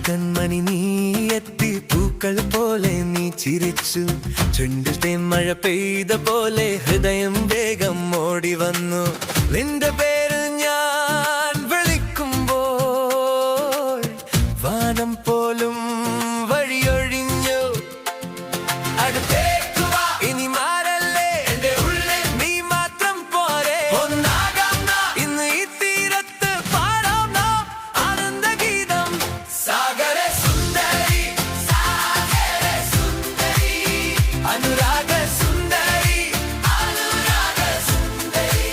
കൺമണി നീ എത്തി, പൂക്കൾ പോലെ നീ ചിരിച്ചു, ചുണ്ടിൽ തേന്മഴ പെയ്ത പോലെ ഹൃദയം വേഗം ഓടി വന്നു. നിന്റെ പേര് ഞാൻ വിളിക്കുമ്പോൾ വാനം പോലും വഴിയൊഴിഞ്ഞു. അടുത്തേക്ക് വാ, ഇനി മാറല്ലേ, എന്റെ ഉള്ളിൽ നീ മാത്രം പോരെ. ഒന്നാകാം നാം, ഇന്ന് ഈ തീരത്ത് പാടാം നാം ആനന്ദഗീതം. സാഗര സുന്ദരി, സാഗര സുന്ദരി, അനുരാഗ സുന്ദരി, അനുരാഗ സുന്ദരി,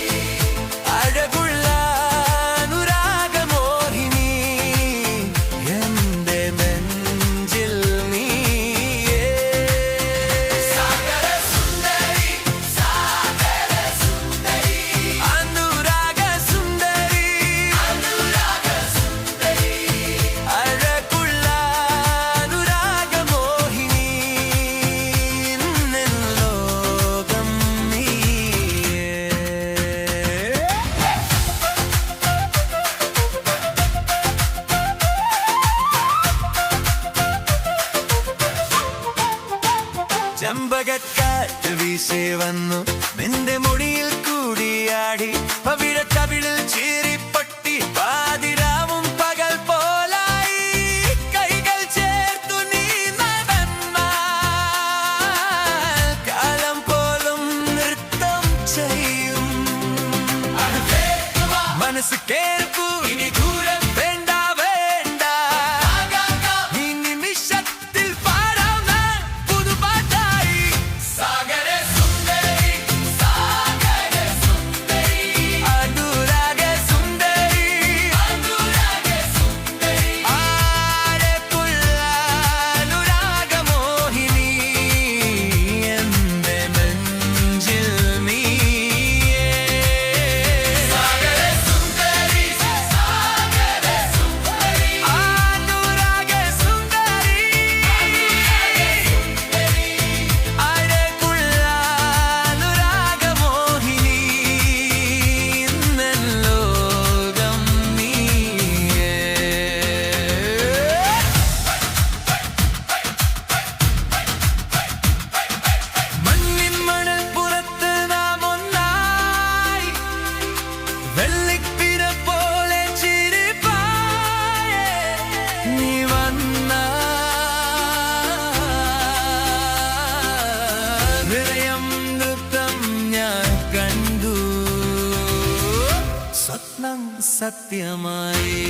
അഴകുള്ള അനുരാഗ മോഹിനി, എന്റെ നെഞ്ചിൽ നീയേ. സാഗര സുന്ദരി, സാഗര സുന്ദരി, അനുരാഗ സുന്ദരി, അനുരാഗ സുന്ദരി, അഴകുള്ള അനുരാഗ മോഹിനി, നിൻ ലോകം നീയേ. ചെമ്പകക്കാറ്റ് വീശി വന്നു, നിന്റെ മുടിയിൽ കൂടിയാടി, പവിഴക്കവിളിൽ ചീറിപ്പൊട്ടി, പാതിരാവും പകൽ പോലായി, കൈകൾ ചേർത്തു നീ നടന്നാൽ കാലം പോലും നൃത്തം ചെയ്യും. മനസ്സ് കേൾക്കൂ, ഇനി ദൂരം വേണ്ട വേണ്ട, ഈ നിമിഷത്തിൽ പാടാം നാം പുതുപാട്ടായി. സാഗര സുന്ദരി, സാഗര സുന്ദരി, അനുരാഗ സുന്ദരി, അനുരാഗ സുന്ദരി, ആഴകുള്ള അനുരാഗ മോഹിനി, എന്റെ നെഞ്ചിൽ നീയേ. സാഗര സുന്ദരി, സാഗര സുന്ദരി, അനുരാഗ സുന്ദരി, അഴകുള്ള അനുരാഗ മോഹിനി, നിൻ ലോകം നീയേ. മണ്ണിൻ മണൽ പുറത്ത് നാം ഒന്നായി, വെള്ളിപ്പിര പോലെ ചിരിപ്പായേ നീ വന്നാൽ, ഹൃദയം നൃത്തം ഞാൻ കണ്ടു, സ്വപ്നം സത്യമായി.